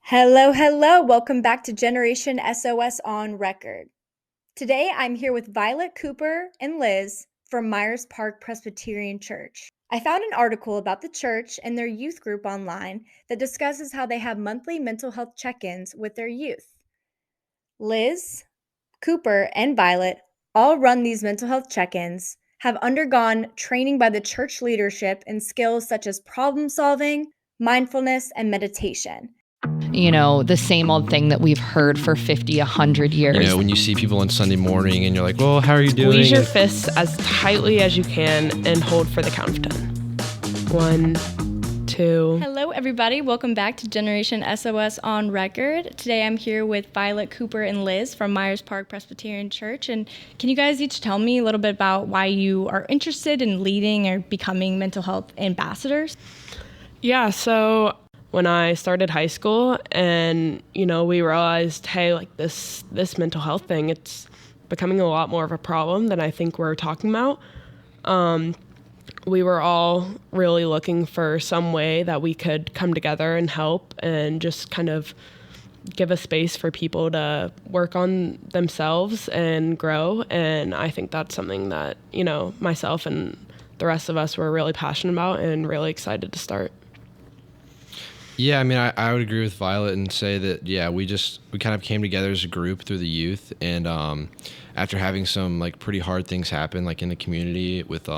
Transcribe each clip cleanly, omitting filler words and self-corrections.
Hello, hello. Welcome back to Generation SOS on Record. Today I'm here with Violet Cooper and Liz from Myers Park Presbyterian Church. I found an article about the church and their youth group online that discusses how they have monthly mental health check-ins with their youth. Liz, Cooper, and Violet all run these mental health check-ins, have undergone training by the church leadership in skills such as problem solving, mindfulness, and meditation. The same old thing that we've heard for 50, 100 years. When you see people on Sunday morning and you're like, well, how are you doing? Squeeze your fists as tightly as you can and hold for the count of 10. 1, 2. Hello, everybody. Welcome back to Generation SOS on Record. Today I'm here with Violet Cooper and Liz from Myers Park Presbyterian Church. And can you guys each tell me a little bit about why you are interested in leading or becoming mental health ambassadors? Yeah, so when I started high school and, we realized, hey, like this mental health thing, it's becoming a lot more of a problem than I think we're talking about. We were all really looking for some way that we could come together and help and just kind of give a space for people to work on themselves and grow. And I think that's something that, myself and the rest of us were really passionate about and really excited to start. Yeah, I mean, I would agree with Violet and say that, we kind of came together as a group through the youth. And after having some pretty hard things happen in the community with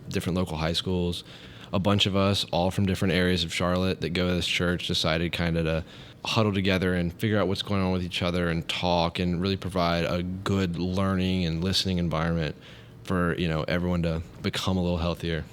different local high schools, a bunch of us all from different areas of Charlotte that go to this church decided kind of to huddle together and figure out what's going on with each other and talk and really provide a good learning and listening environment for, everyone to become a little healthier.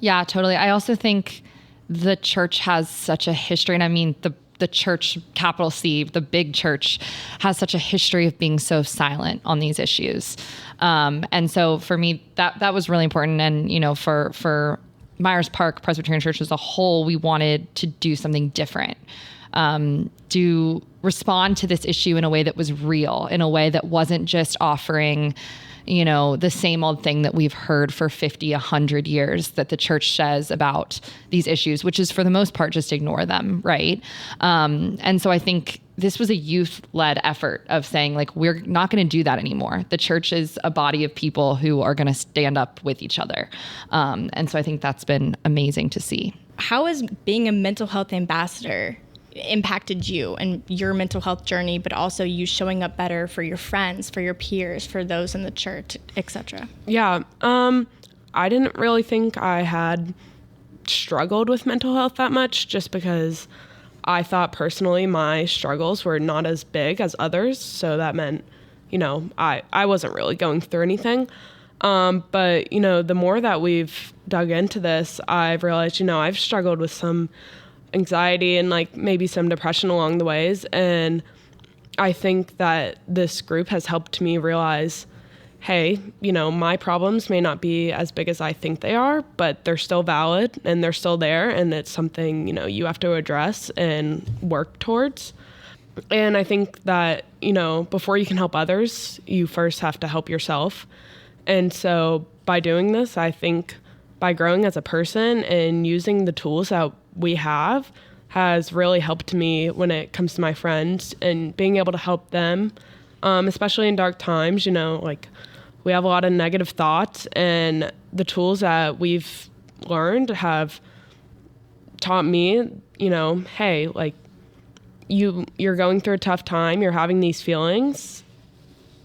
Yeah, totally. I also think the church has such a history, and I mean the church, capital C, the big church, has such a history of being so silent on these issues. And so for me, that was really important. And, for Myers Park Presbyterian Church as a whole, we wanted to do something different, to respond to this issue in a way that was real, in a way that wasn't just offering the same old thing that we've heard for 50, 100 years that the church says about these issues, which is for the most part, just ignore them, right? And so I think this was a youth-led effort of saying, we're not going to do that anymore. The church is a body of people who are going to stand up with each other. And so I think that's been amazing to see. How has being a mental health ambassador impacted you and your mental health journey, but also you showing up better for your friends, for your peers, for those in the church, etc.? Yeah, I didn't really think I had struggled with mental health that much, just because I thought personally my struggles were not as big as others. So that meant, I wasn't really going through anything. But, the more that we've dug into this, I've realized, I've struggled with some anxiety and maybe some depression along the ways. And I think that this group has helped me realize, hey, my problems may not be as big as I think they are, but they're still valid and they're still there. And it's something, you have to address and work towards. And I think that, before you can help others, you first have to help yourself. And so by doing this, I think by growing as a person and using the tools that we have has really helped me when it comes to my friends and being able to help them, especially in dark times. We have a lot of negative thoughts, and the tools that we've learned have taught me, hey, you're going through a tough time, you're having these feelings,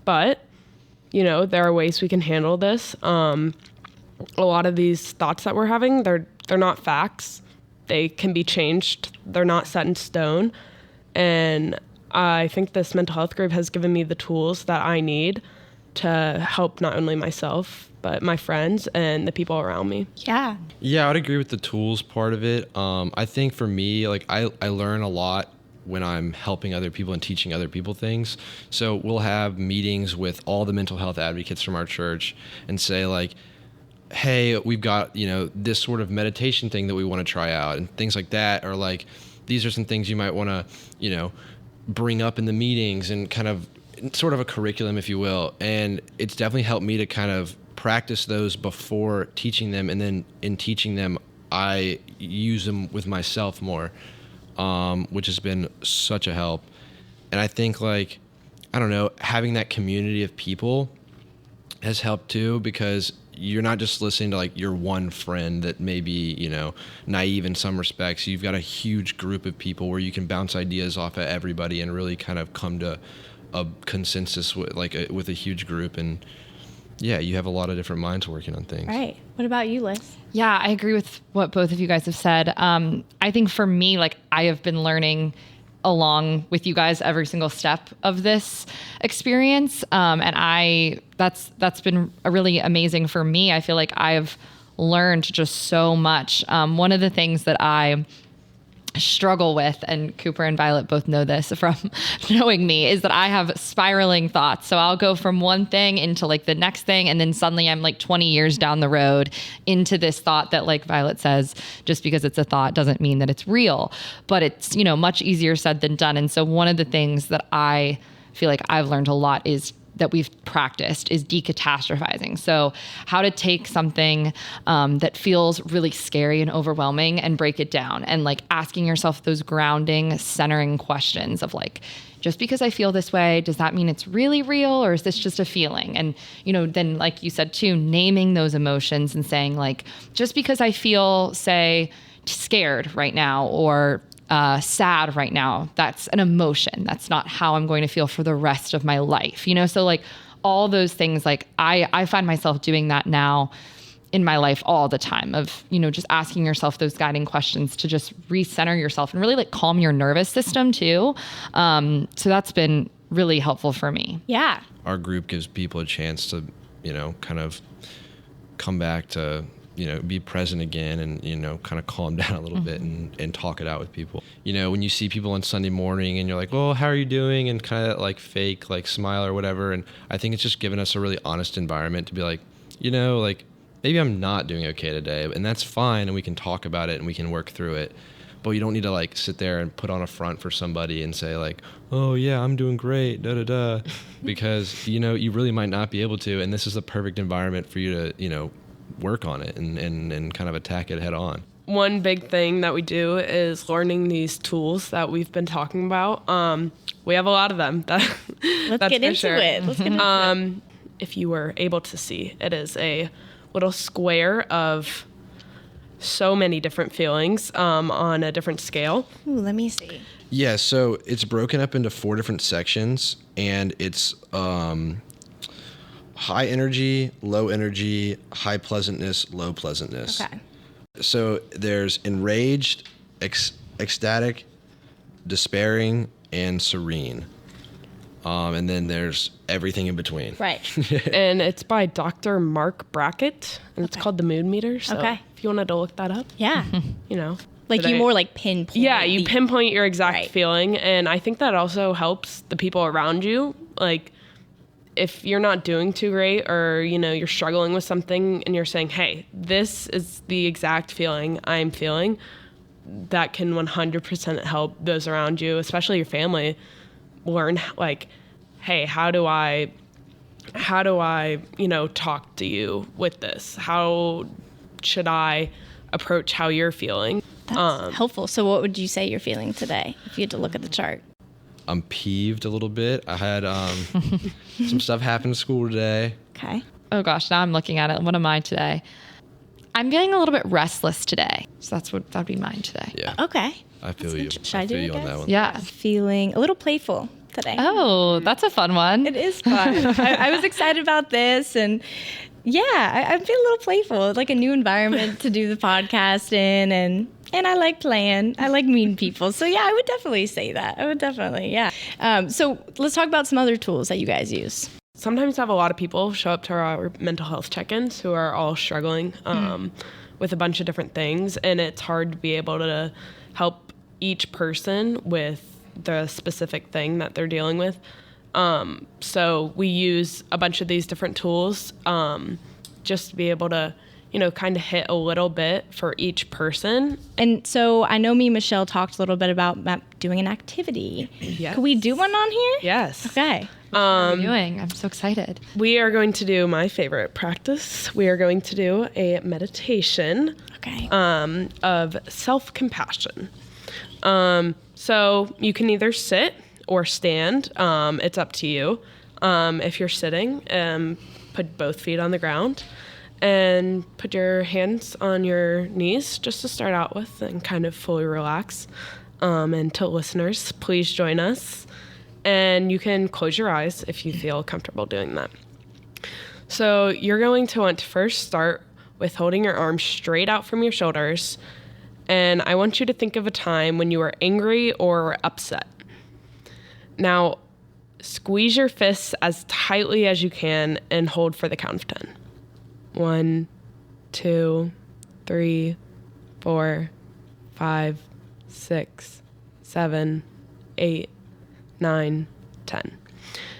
but, there are ways we can handle this. A lot of these thoughts that we're having, they're not facts. They can be changed. They're not set in stone. And I think this mental health group has given me the tools that I need to help not only myself, but my friends and the people around me. Yeah. Yeah, I would agree with the tools part of it. I think for me, I learn a lot when I'm helping other people and teaching other people things. So we'll have meetings with all the mental health advocates from our church and say hey, we've got, this sort of meditation thing that we want to try out and things like that. Or these are some things you might want to, bring up in the meetings and kind of sort of a curriculum, if you will. And it's definitely helped me to kind of practice those before teaching them. And then in teaching them, I use them with myself more. which has been such a help. And I think, like, I don't know, having that community of people has helped too, because you're not just listening to like your one friend that may be, you know, naive in some respects. You've got a huge group of people where you can bounce ideas off of everybody and really kind of come to a consensus with with a huge group. And yeah, you have a lot of different minds working on things. Right. What about you, Liz? Yeah, I agree with what both of you guys have said. I think for me, like, I have been learning along with you guys every single step of this experience. And that's been really amazing for me. I feel like I've learned just so much. One of the things that I struggle with, and Cooper and Violet both know this from knowing me, is that I have spiraling thoughts. So I'll go from one thing into like the next thing, and then suddenly I'm like 20 years down the road into this thought that, like Violet says, just because it's a thought doesn't mean that it's real, but it's, you know, much easier said than done. And so one of the things that I feel like I've learned a lot is that we've practiced is decatastrophizing. So how to take something that feels really scary and overwhelming and break it down, and like asking yourself those grounding, centering questions of like, just because I feel this way, does that mean it's really real, or is this just a feeling? And, you know, then like you said too, naming those emotions and saying like, just because I feel, say, scared right now, or sad right now, that's an emotion. That's not how I'm going to feel for the rest of my life, you know? So like all those things, like I find myself doing that now in my life all the time, of, you know, just asking yourself those guiding questions to just recenter yourself and really like calm your nervous system too. So that's been really helpful for me. Yeah. Our group gives people a chance to, you know, kind of come back to, you know, be present again, and, you know, kind of calm down a little bit and talk it out with people. You know, when you see people on Sunday morning and you're like, well, how are you doing? And kind of like fake, like smile or whatever. And I think it's just given us a really honest environment to be like, you know, like maybe I'm not doing okay today, and that's fine. And we can talk about it and we can work through it. But you don't need to like sit there and put on a front for somebody and say like, oh yeah, I'm doing great, da da da, because, you know, you really might not be able to. And this is the perfect environment for you to, you know, work on it and kind of attack it head on. One big thing that we do is learning these tools that we've been talking about. We have a lot of them. Let's get into it. Let's get into it. If you were able to see, it is a little square of so many different feelings on a different scale. Ooh, let me see. Yeah, so it's broken up into 4 different sections, and it's high energy, low energy, high pleasantness, low pleasantness. Okay. So there's enraged, ecstatic, despairing, and serene. And then there's everything in between. Right. And it's by Dr. Mark Brackett, and it's called the Mood Meter. So if you wanted to look that up, Yeah. you know. Like you more like pinpoint. Yeah, you pinpoint your exact Right. feeling. And I think that also helps the people around you. Like, if you're not doing too great, or, you know, you're struggling with something and you're saying, hey, this is the exact feeling I'm feeling, that can 100% help those around you, especially your family, learn like, hey, how do I, you know, talk to you with this? How should I approach how you're feeling? That's helpful. So what would you say you're feeling today if you had to look at the chart? I'm peeved a little bit. I had some stuff happen at school today. Okay. Oh gosh, now I'm looking at it. What am I today? I'm feeling a little bit restless today. So that'd be mine today. Yeah. Okay. I feel you. Should I do feel it, you on guys? that one. Yeah. Feeling a little playful today. Oh, that's a fun one. It is fun. I was excited about this, and yeah, I feel a little playful. It's like a new environment to do the podcast in, and I like playing. I like meeting people. So yeah, I would definitely say that. I would definitely, yeah. So let's talk about some other tools that you guys use. Sometimes I have a lot of people show up to our mental health check-ins who are all struggling with a bunch of different things, and it's hard to be able to help each person with the specific thing that they're dealing with. So we use a bunch of these different tools just to be able to, you know, kind of hit a little bit for each person. And so I know me and Michelle talked a little bit about doing an activity. Yes. Could we do one on here? Yes. Okay. What are you doing? I'm so excited. We are going to do my favorite practice. We are going to do a meditation Okay. of self-compassion. So you can either sit or stand. It's up to you. If you're sitting, put both feet on the ground and put your hands on your knees just to start out with and kind of fully relax. And to listeners, please join us. And you can close your eyes if you feel comfortable doing that. So you're going to want to first start with holding your arms straight out from your shoulders. And I want you to think of a time when you were angry or upset. Now, squeeze your fists as tightly as you can and hold for the count of 10. 1, 2, 3, 4, 5, 6, 7, 8, 9, 10.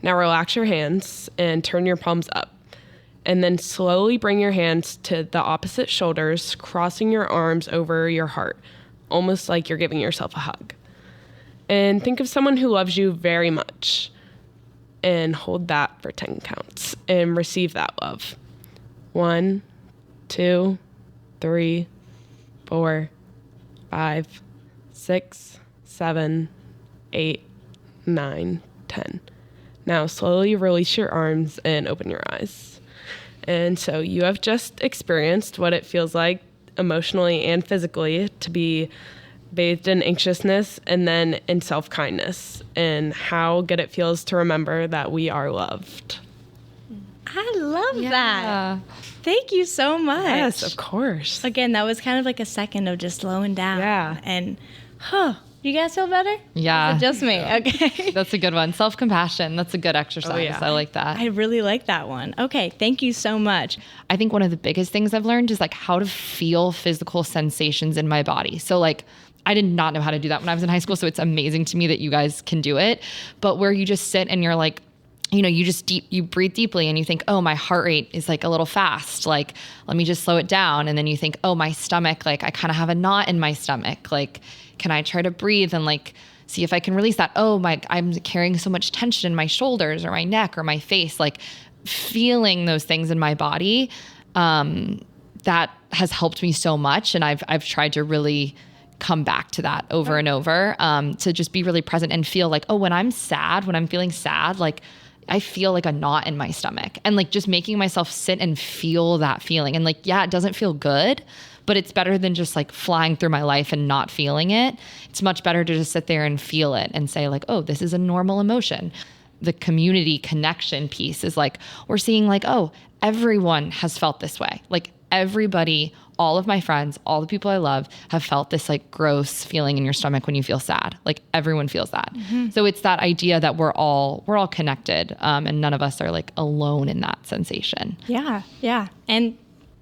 Now relax your hands and turn your palms up. And then slowly bring your hands to the opposite shoulders, crossing your arms over your heart, almost like you're giving yourself a hug. And think of someone who loves you very much. And hold that for 10 counts and receive that love. 1, 2, 3, 4, 5, 6, 7, 8, 9, 10. Now slowly release your arms and open your eyes. And so you have just experienced what it feels like emotionally and physically to be bathed in anxiousness and then in self-kindness, and how good it feels to remember that we are loved. I love that. Thank you so much. Yes, of course. Again, that was kind of like a second of just slowing down. Yeah. And, you guys feel better? Yeah. Is it just me? Okay. That's a good one. Self-compassion. That's a good exercise. Oh, yeah. I like that. I really like that one. Okay. Thank you so much. I think one of the biggest things I've learned is like how to feel physical sensations in my body. So like, I did not know how to do that when I was in high school. So it's amazing to me that you guys can do it. But where you just sit and you're like, you breathe deeply and you think, oh, my heart rate is like a little fast. Like, let me just slow it down. And then you think, oh, my stomach, like I kind of have a knot in my stomach. Like, can I try to breathe and like see if I can release that? Oh, I'm carrying so much tension in my shoulders or my neck or my face, like feeling those things in my body. That has helped me so much. And I've tried to really come back to that over and over, to just be really present and feel like, oh, when I'm feeling sad, like I feel like a knot in my stomach, and like just making myself sit and feel that feeling. And like, yeah, it doesn't feel good, but it's better than just like flying through my life and not feeling it. It's much better to just sit there and feel it and say like, oh, this is a normal emotion. The community connection piece is like, we're seeing like, oh, everyone has felt this way. Like everybody, all of my friends, all the people I love have felt this like gross feeling in your stomach when you feel sad. Like everyone feels that. Mm-hmm. So it's that idea that we're all connected, and none of us are like alone in that sensation. Yeah. Yeah. And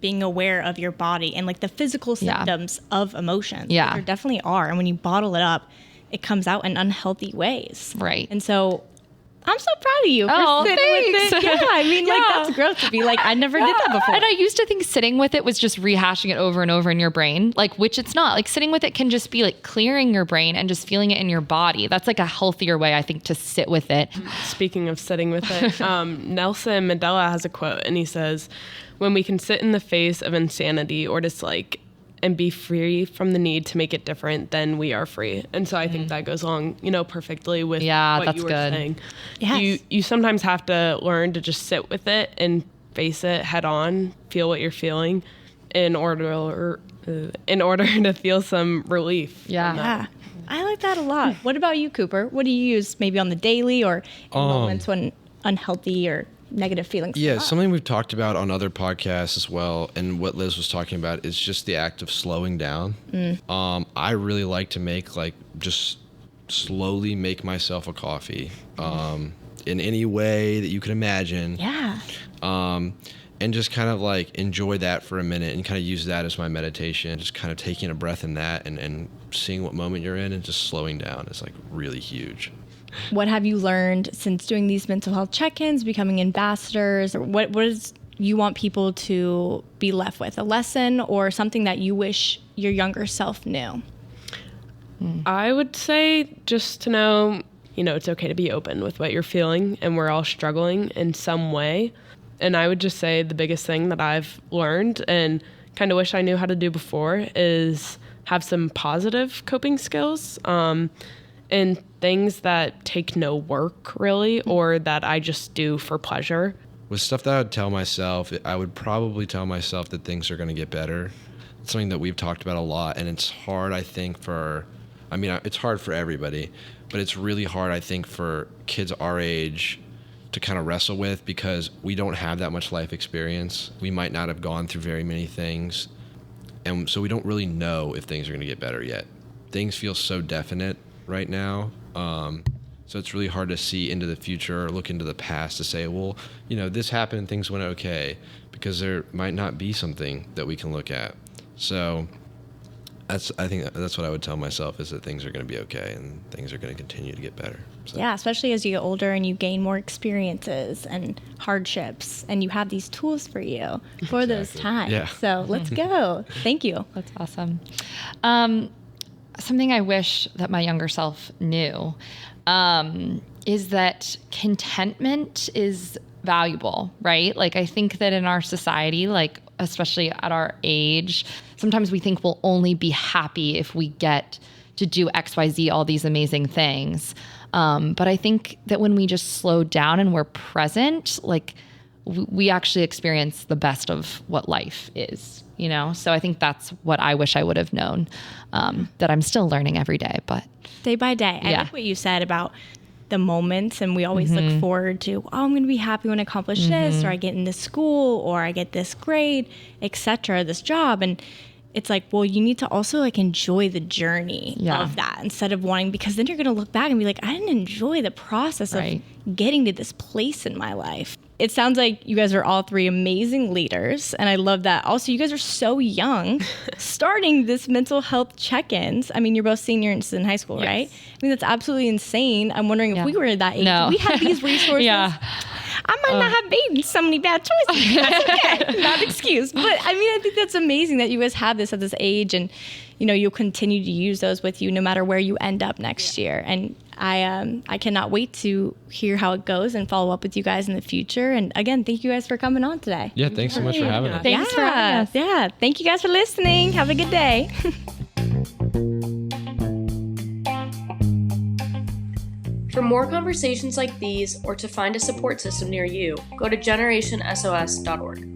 being aware of your body and like the physical symptoms of emotions. Yeah. There definitely are. And when you bottle it up, it comes out in unhealthy ways. Right. And so I'm so proud of you Oh, for sitting thanks. with it. Yeah, I mean, like, that's growth to be like, I never did that before. And I used to think sitting with it was just rehashing it over and over in your brain, like, which it's not. Like sitting with it can just be like clearing your brain and just feeling it in your body. That's like a healthier way, I think, to sit with it. Speaking of sitting with it, Nelson Mandela has a quote, and he says, when we can sit in the face of insanity or dislike and be free from the need to make it different, then we are free. And so I think that goes along, perfectly with what that's you were good. saying. Yes. You sometimes have to learn to just sit with it and face it head on, feel what you're feeling in order to feel some relief. Yeah. I like that a lot. What about you, Cooper? What do you use maybe on the daily or in moments when unhealthy or negative feelings? Yeah, something we've talked about on other podcasts as well, and what Liz was talking about is just the act of slowing down. I really like to just slowly make myself a coffee in any way that you can imagine. Yeah. And just kind of like enjoy that for a minute and kind of use that as my meditation, just kind of taking a breath in that and seeing what moment you're in and just slowing down is like really huge. What have you learned since doing these mental health check-ins, becoming ambassadors? What is you want people to be left with? A lesson or something that you wish your younger self knew? I would say just to know, it's okay to be open with what you're feeling, and we're all struggling in some way. And I would just say the biggest thing that I've learned and kind of wish I knew how to do before is have some positive coping skills, and things that take no work really, or that I just do for pleasure. With stuff that I would tell myself, I would probably tell myself that things are going to get better. It's something that we've talked about a lot, and it's hard, I think, it's hard for everybody, but it's really hard, I think, for kids our age to kind of wrestle with, because we don't have that much life experience. We might not have gone through very many things, and so we don't really know if things are going to get better yet. Things feel so definite right now. So it's really hard to see into the future or look into the past to say, well, this happened and things went okay, because there might not be something that we can look at. So I think that's what I would tell myself, is that things are going to be okay and things are going to continue to get better. So. Yeah, especially as you get older and you gain more experiences and hardships, and you have these tools for you for those times. Yeah. So let's go. Thank you. That's awesome. Something I wish that my younger self knew is that contentment is valuable, right? Like, I think that in our society, like, especially at our age, sometimes we think we'll only be happy if we get to do X, Y, Z, all these amazing things. But I think that when we just slow down and we're present, like, we actually experience the best of what life is, So I think that's what I wish I would have known, that I'm still learning every day, but day by day. I like what you said about the moments, and we always look forward to, I'm going to be happy when I accomplish this, or I get into school, or I get this grade, etc., this job. And it's like, well, you need to also like enjoy the journey of that, instead of wanting, because then you're going to look back and be like, I didn't enjoy the process of getting to this place in my life. It sounds like you guys are all three amazing leaders, and I love that. Also, you guys are so young, starting this mental health check-ins. I mean, you're both seniors in high school, right? I mean, that's absolutely insane. I'm wondering if we were that age, we had these resources. I might not have made so many bad choices. That's okay, not an excuse. But I mean, I think that's amazing that you guys have this at this age, and you'll continue to use those with you no matter where you end up next year. And I cannot wait to hear how it goes and follow up with you guys in the future. And again, thank you guys for coming on today. Yeah, thanks so much for having us. Thanks for having us. Yeah, thank you guys for listening. Have a good day. For more conversations like these, or to find a support system near you, go to generationsos.org.